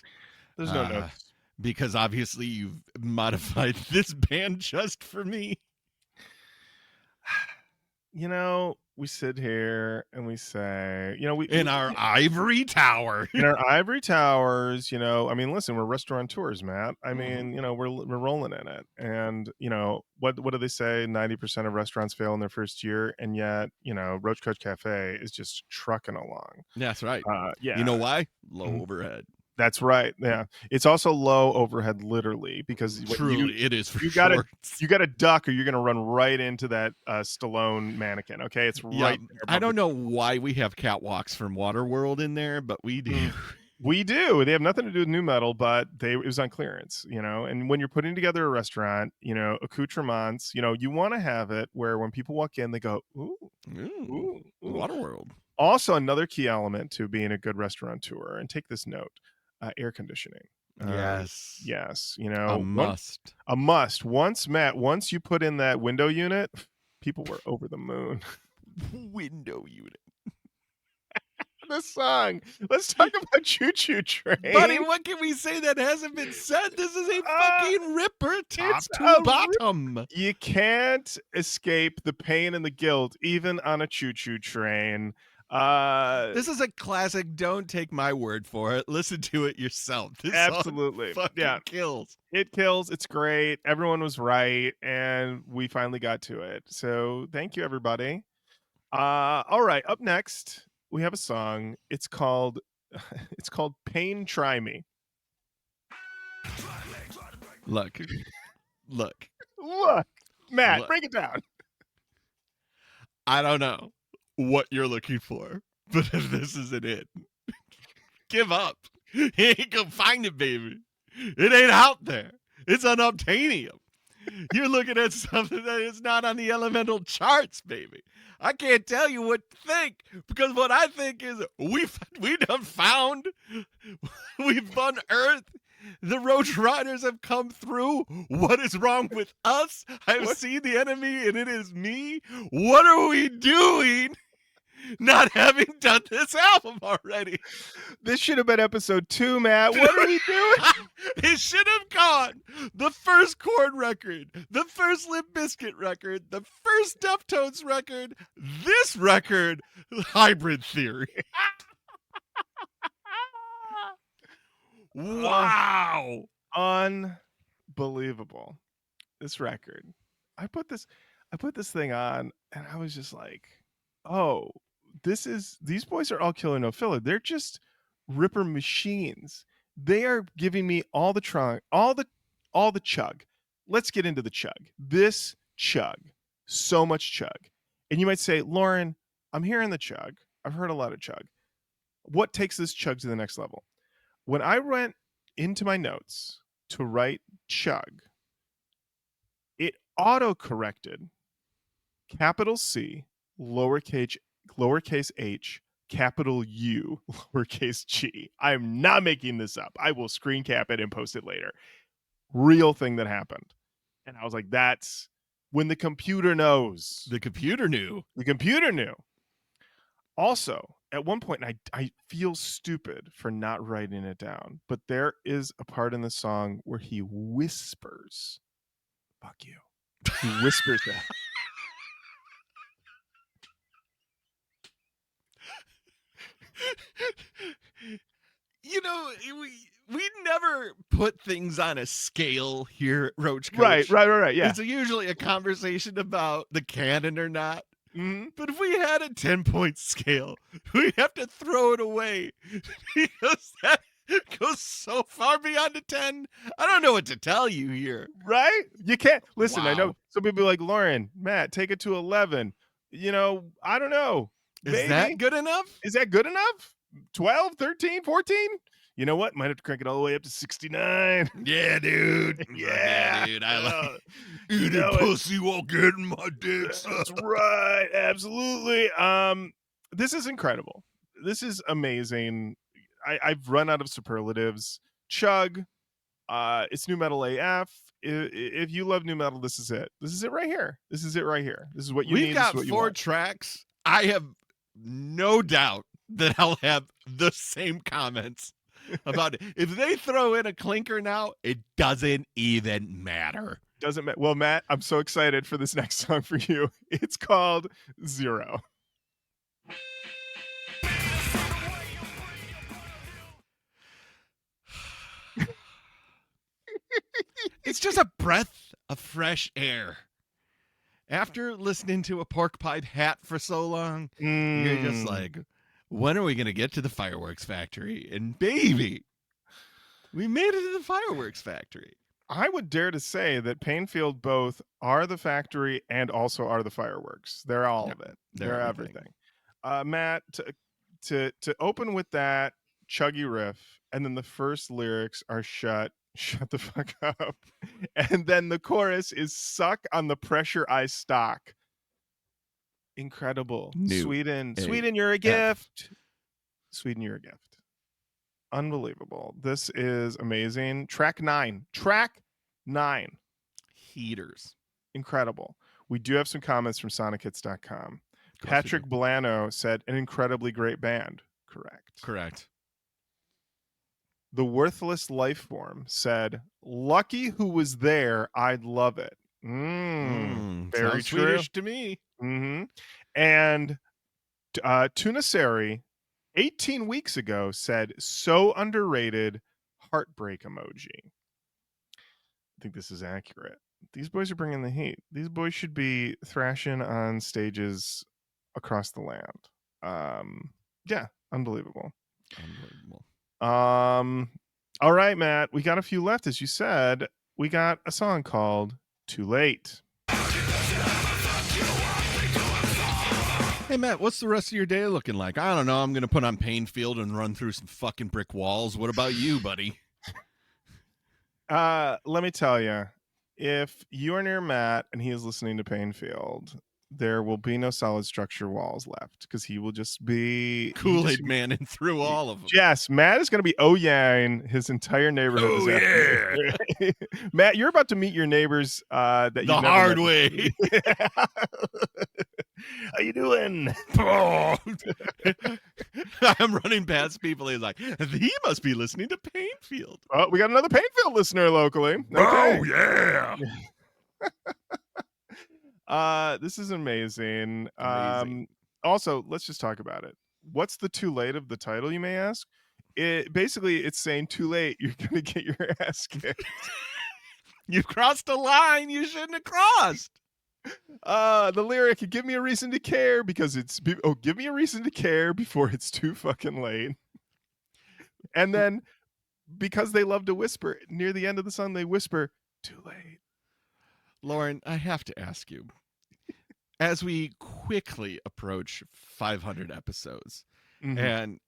There's no notes. Because obviously you've modified this band just for me. we sit here and we say, In our ivory tower. in our ivory towers, I mean, listen, we're restaurateurs, Matt. I Mhm. mean, we're rolling in it. And, what do they say? 90% of restaurants fail in their first year. And yet, Roach Coach Cafe is just trucking along. That's right. Yeah. You know why? Low Mhm. overhead. That's right. Yeah. It's also low overhead, literally, because Truly, it is for you gotta shorts. you gotta duck or you're gonna run right into that Stallone mannequin. Okay, it's Yeah, right there. I above don't know why we have catwalks from Waterworld in there, but we do. We do. They have nothing to do with new metal, but it was on clearance, And when you're putting together a restaurant, accoutrements, you want to have it where when people walk in, they go, ooh, Ooh, ooh, ooh. Waterworld. Also, another key element to being a good restaurateur, and take this note, air conditioning. Yes. Yes, A must. a must. Once you put in that window unit, people were over the moon. Window unit. The song. Let's talk about Choo Choo Train. Buddy, what can we say that hasn't been said? This is a fucking ripper, top it's to a bottom. You can't escape the pain and the guilt, even on a Choo Choo Train. This is a classic. Don't take my word for it. Listen to it yourself. This Absolutely. song fucking Yeah. kills. It kills. It's great. Everyone was right, and we finally got to it. So thank you, everybody. All right. Up next, we have a song. It's called Pain Try Me. Look. Look, Matt, Look. break it down. I don't know what you're looking for, but if this isn't it, give up. You ain't gonna find it, baby. It ain't out there. It's unobtainium. You're looking at something that is not on the elemental charts, baby. I can't tell you what to think, because what I think is we've unearthed, the Roach Riders have come through. What is wrong with us? I've seen the enemy, and it is me. What are we doing? Not having done this album already. This should have been episode 2, Matt. What are we doing? It should have gone the first Korn record, the first Limp Bizkit record, the first Deftones record, this record, Hybrid Theory. Wow. Unbelievable. This record. I put this thing on, and I was just like, oh, these boys are all killer no filler. They're just ripper machines. They are giving me all the chug. Let's get into the chug. This chug. So much chug. And you might say, Lauren, I'm hearing the chug. I've heard a lot of chug. What takes this chug to the next level? When I went into my notes to write chug, it auto-corrected capital C, lowercase h, capital U, lowercase g. I am not making this up. I will screen cap it and post it later. Real thing that happened. And I was like, that's when the computer knows. The computer knew. The computer knew. Also, at one point, and I feel stupid for not writing it down, but there is a part in the song where he whispers, fuck you. He whispers that. You know, we never put things on a scale here at Roach Coach. Right. Yeah. It's usually a conversation about the canon or not. Mm-hmm. But if we had a 10-point scale, we have to throw it away because that goes so far beyond a 10. I don't know what to tell you here. Right? You can't. Listen, Wow. I know some people are like, Lauren, Matt, take it to 11. I don't know. Is that good enough? Is that good enough? 12, 13, 14? You know what? Might have to crank it all the way up to 69. Yeah, dude. Yeah, dude. I like eating pussy while getting my dick. That's right. Absolutely. This is incredible. This is amazing. I've run out of superlatives. Chug. It's new metal AF. If you love new metal, this is it. This is it right here. This is it right here. This is what you need. We've got 4 tracks. I have no doubt that I'll have the same comments about it. If they throw in a clinker now, it doesn't even matter. Doesn't matter. Well, Matt, I'm so excited for this next song for you. It's called Zero. It's just a breath of fresh air. After listening to a pork pied hat for so long, you're just like, when are we going to get to the fireworks factory? And baby, we made it to the fireworks factory. I would dare to say that Painfield both are the factory and also are the fireworks. They're all of it. They're everything. Matt, to open with that chuggy riff, and then the first lyrics are shut the fuck up. And then the chorus is suck on the pressure I stock. Incredible. Sweden, you're a gift. Sweden, you're a gift. Unbelievable. This is amazing. Track 9. Heaters. Incredible. We do have some comments from sonichits.com. Patrick Blano said an incredibly great band. Correct. The Worthless Lifeform said, lucky who was there, I'd love it. Very true. Swedish to me. And Tunaseri 18 weeks ago said, so underrated, heartbreak emoji. I think this is accurate. These boys are bringing the heat. These boys should be thrashing on stages across the land. Yeah, unbelievable. All right, Matt, we got a few left. As you said, we got a song called Too Late. Hey, Matt, what's the rest of your day looking like? I don't know. I'm going to put on Painfield and run through some fucking brick walls. What about you, buddy? Let me tell you, if you are near Matt and he is listening to Painfield, there will be no solid structure walls left because he will just be Kool-Aid Manning through all of them. Yes, Matt is going to be yang his entire neighborhood. Yeah. Matt, you're about to meet your neighbors that the hard way. How you doing? I'm running past people. He's like, he must be listening to Painfield. Oh, we got another Painfield listener locally. Okay. Oh yeah. This is amazing. Also, let's just talk about it. What's the too late of the title, you may ask? It's saying too late, you're gonna get your ass kicked. You crossed a line you shouldn't have crossed. The lyric, give me a reason to care because give me a reason to care before it's too fucking late. And then because they love to whisper near the end of the song, they whisper too late. Lauren, I have to ask you, as we quickly approach 500 episodes, and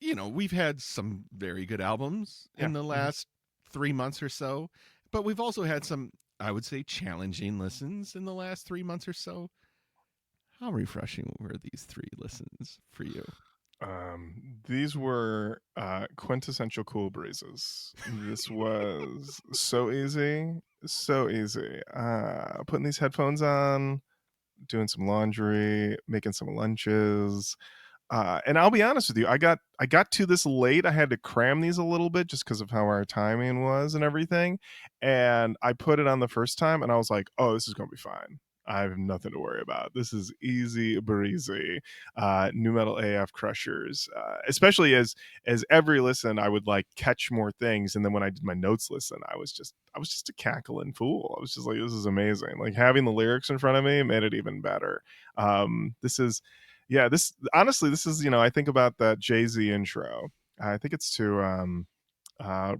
you know, we've had some very good albums in the last 3 months or so, but we've also had some, I would say, challenging listens in the last 3 months or so. How refreshing were these 3 listens for you? These were quintessential cool breezes. This was so easy. Putting these headphones on, doing some laundry, making some lunches. And I'll be honest with you, I got to this late. I had to cram these a little bit just because of how our timing was and everything. And I put it on the first time and I was like, oh, this is going to be fine. I have nothing to worry about. This is easy breezy. Nu metal AF crushers. Especially as every listen, I would like catch more things. And then when I did my notes listen, I was just a cackling fool. I was just like, this is amazing. Like having the lyrics in front of me made it even better. This is, you know, I think about that Jay-Z intro. I think it's to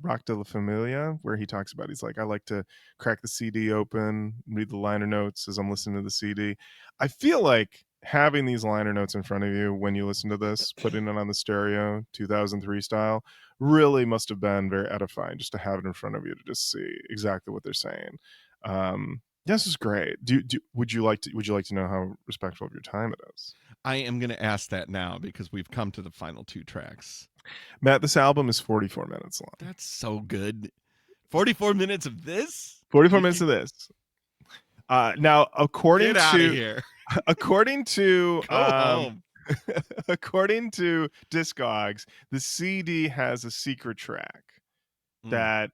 Rock de la Familia, where he talks about, he's like, I like to crack the CD open, read the liner notes as I'm listening to the CD. I feel like having these liner notes in front of you when you listen to this, putting it on the stereo 2003 style, really must have been very edifying just to have it in front of you to just see exactly what they're saying. This is great. Would you like to know how respectful of your time it is? I am going to ask that now because we've come to the final 2 tracks. Matt, this album is 44 minutes long. That's so good. 44 minutes of this? 44 minutes of this. Now, according Get out of here. According to Go home. according to Discogs, the CD has a secret track that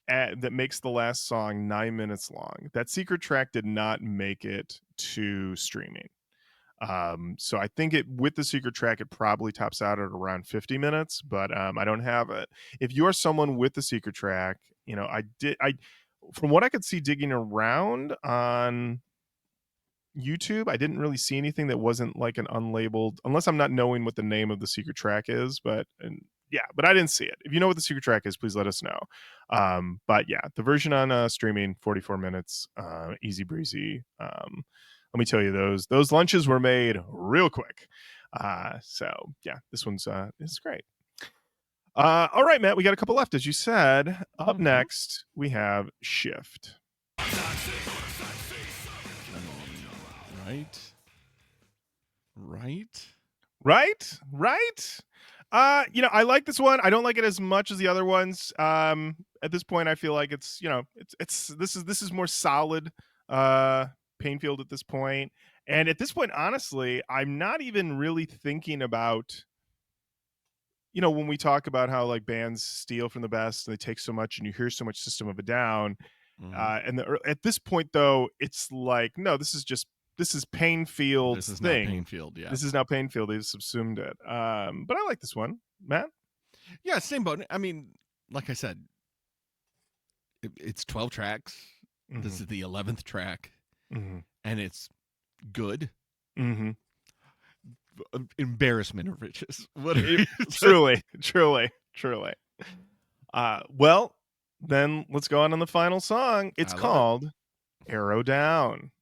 that makes the last song 9 minutes long. That secret track did not make it to streaming. So I think it with the secret track, it probably tops out at around 50 minutes, but I don't have it. If you are someone with the secret track, I from what I could see digging around on YouTube, I didn't really see anything that wasn't like an unlabeled, unless I'm not knowing what the name of the secret track is, but I didn't see it. If you know what the secret track is, please let us know. But yeah, the version on streaming, 44 minutes, easy breezy. Let me tell you, those lunches were made real quick. So yeah, this one's is great. All right, Matt, we got a couple left, as you said. Up next, we have Shift. Right. I like this one. I don't like it as much as the other ones. At this point, I feel like it's this is more solid Painfield at this point. And at this point, honestly, I'm not even really thinking about, when we talk about how like bands steal from the best and they take so much and you hear so much System of a Down. At this point, though, it's like, no, this is Painfield's This is thing. not Painfield, yeah. This is not Painfield. They've subsumed it. But I like this one. Matt? Yeah, same boat. I mean, like I said, it's 12 tracks. Mm-hmm. This is the 11th track. Mm-hmm. And it's good. Mm-hmm. Embarrassment of riches. Truly. Well, then let's go on the final song. It's called Arrow Down.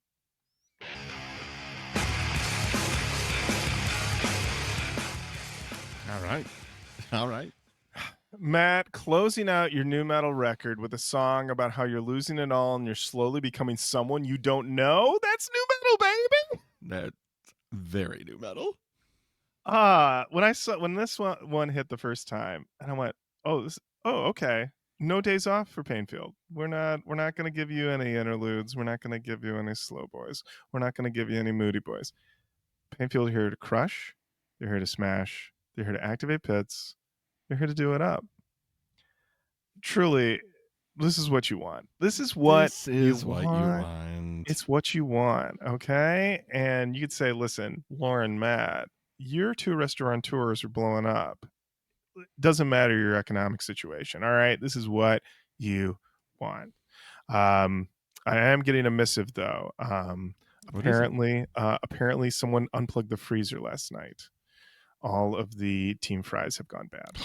All right. Matt, closing out your new metal record with a song about how you're losing it all and you're slowly becoming someone you don't know. That's new metal, baby. That's very new metal. When this one hit the first time, and I went, okay. No days off for Painfield. We're not going to give you any interludes. We're not going to give you any slow boys. We're not going to give you any moody boys. Painfield here to crush. They're here to smash. They're here to activate pits. They're here to do it up. Truly, this is what you want. This is what you want. It's what you want, okay? And you could say, listen, Lauren, Matt, your two restaurateurs are blowing up. Doesn't matter your economic situation, all right? This is what you want. I am getting a missive, though. Apparently someone unplugged the freezer last night. All of the team fries have gone bad.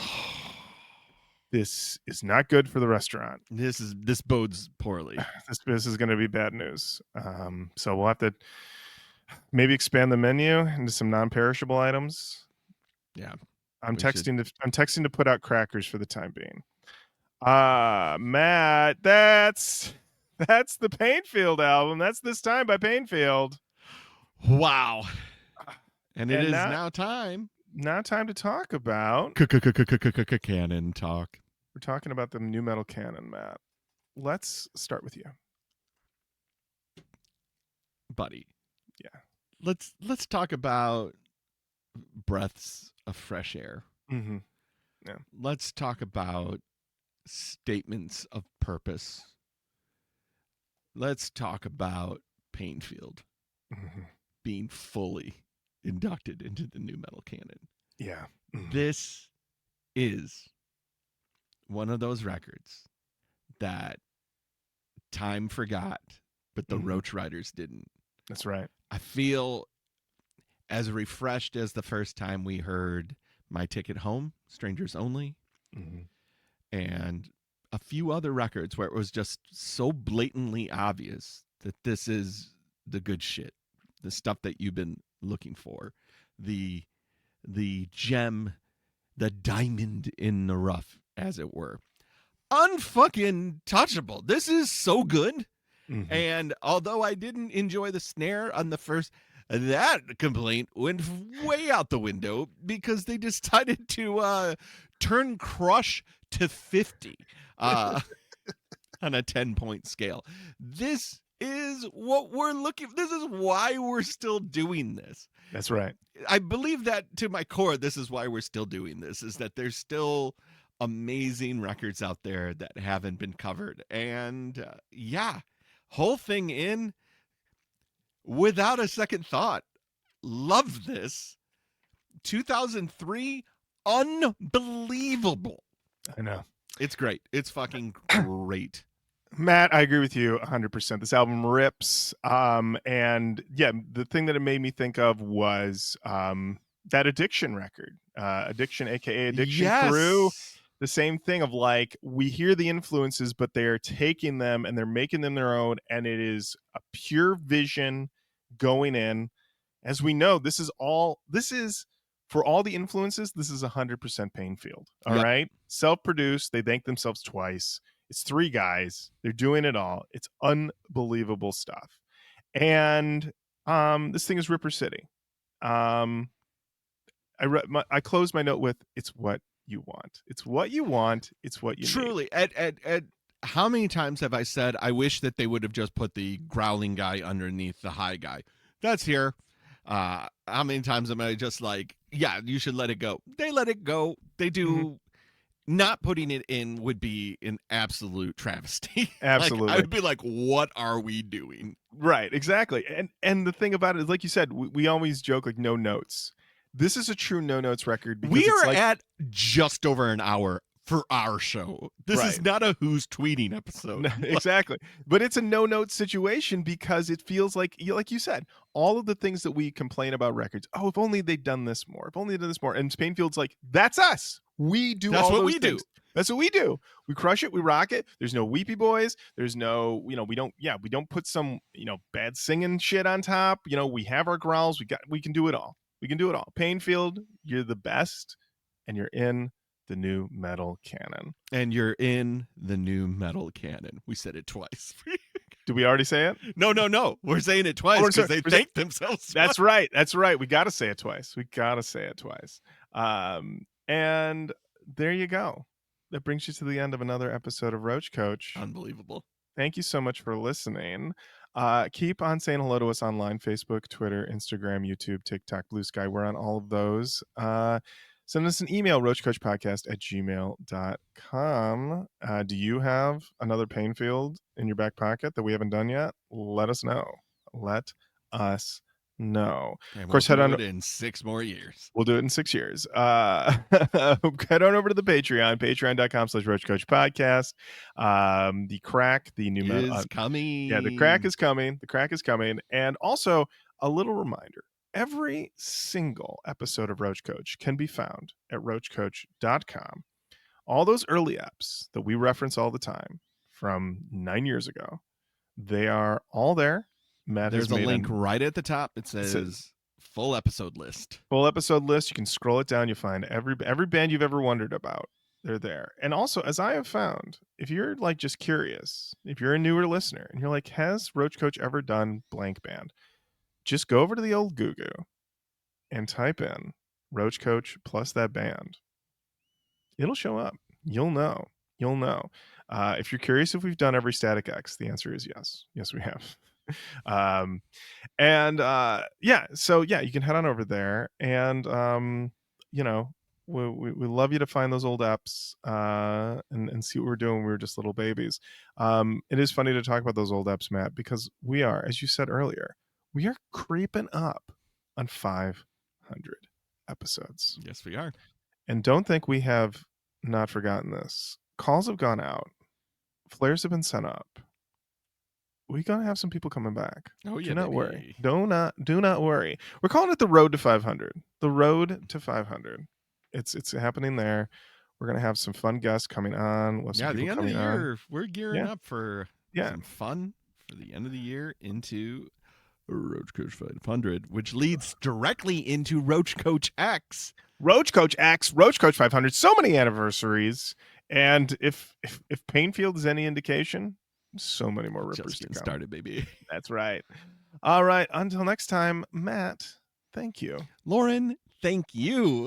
This is not good for the restaurant. This bodes poorly. This is going to be bad news. So we'll have to maybe expand the menu into some non-perishable items. Yeah. I'm texting to put out crackers for the time being. Matt, that's the Painfield album. That's This Time by Painfield. Wow. And it is now time. Now time to talk about canon talk. We're talking about the new metal canon, Matt. Let's start with you, buddy. Yeah. Let's talk about breaths of fresh air. Mm-hmm. Yeah. Let's talk about statements of purpose. Let's talk about Painfield being fully inducted into the new metal canon. Yeah. This is one of those records that time forgot, but the Roach writers didn't. That's right. I feel as refreshed as the first time we heard My Ticket Home, Strangers Only, and a few other records where it was just so blatantly obvious that this is the good shit, the stuff that you've been looking for, the gem, the diamond in the rough, as it were. Unfucking touchable. This is so good. And although I didn't enjoy the snare on the first, that complaint went way out the window because they decided to turn Crush to 50 on a 10-point scale. This is what we're looking for. This is why we're still doing this. That's right. I believe that to my core, this is why we're still doing this, is that there's still amazing records out there that haven't been covered. And whole thing in without a second thought. Love this. 2003, unbelievable. I know. It's great. It's fucking great. Matt, I agree with you 100%. This album rips. And yeah, the thing that it made me think of was that Addiction record. Addiction, aka Addiction Crew. The same thing of like, we hear the influences, but they're taking them and they're making them their own. And it is a pure vision going in. As we know, this is for all the influences, this is 100% Painfield. All right. Self-produced. They thank themselves twice. It's 3 guys. They're doing it all. It's unbelievable stuff. And this thing is Ripper City. I closed my note with, it's what you want. It's what you want. It's what you truly need. At how many times have I said I wish that they would have just put the growling guy underneath the high guy? That's here. How many times am I just like, yeah, you should let it go? They let it go. They do. Mm-hmm. Not putting it in would be an absolute travesty. Absolutely. Like, I would be like, what are we doing? Right, exactly. And the thing about it is, like you said, we always joke like no notes. This is a true no notes record. We are at just over an hour for our show. This is not a Who's Tweeting episode. No, exactly. But it's a no notes situation because it feels like you said, all of the things that we complain about records. Oh, if only they'd done this more. If only they'd done this more. And Painfield's like, that's us. We do That's all what those we things. do. That's what we do. We crush it. We rock it. There's no weepy boys. There's no, we don't put some, bad singing shit on top. We have our growls. We can do it all. We can do it all. Painfield, you're the best, and you're in the new metal canon. And you're in the new metal canon. We said it twice. Did we already say it? No. We're saying it twice because they thanked themselves. That's right. We got to say it twice. And there you go. That brings you to the end of another episode of Roach Coach. Unbelievable. Thank you so much for listening. Keep on saying hello to us online: Facebook, Twitter, Instagram, YouTube, TikTok, Blue Sky. We're on all of those. Send us an email, roachcoachpodcast@gmail.com. Do you have another Painfield in your back pocket that we haven't done yet? Let us know. And of course, head on in 6 more years. We'll do it in 6 years. Head on over to the patreon.com/roachcoachpodcast. The crack, the new metal is coming. Yeah, the crack is coming. And also a little reminder. Every single episode of Roach Coach can be found at roachcoach.com. All those early eps that we reference all the time from 9 years ago, they are all there. Matt There's a link right at the top. It says full episode list. Full episode list. You can scroll it down. You find every band you've ever wondered about. They're there. And also, as I have found, if you're like just curious, if you're a newer listener and you're like, has Roach Coach ever done blank band? Just go over to the old Goo and type in Roach Coach plus that band. It'll show up. You'll know. If you're curious if we've done every Static X, the answer is yes. Yes, we have. So you can head on over there, and we love you to find those old eps and see what we're doing when we were just little babies. It is funny to talk about those old eps, Matt, because we are, as you said earlier, we are creeping up on 500 episodes. Yes, we are. And don't think we have not forgotten this. Calls have gone out. Flares have been sent up. We're gonna have some people coming back. Oh yeah, do not worry. Do not worry. We're calling it the road to 500. The road to 500. It's happening there. We're gonna have some fun guests coming on. We'll the end of the year, we're gearing up for some fun for the end of the year into Roach Coach 500, which leads directly into Roach Coach X. Roach Coach X, Roach Coach 500. So many anniversaries, and if Painfield is any indication, so many more rippers just to come. Started, baby. That's right. All right. Until next time, Matt. Thank you. Lauren, thank you.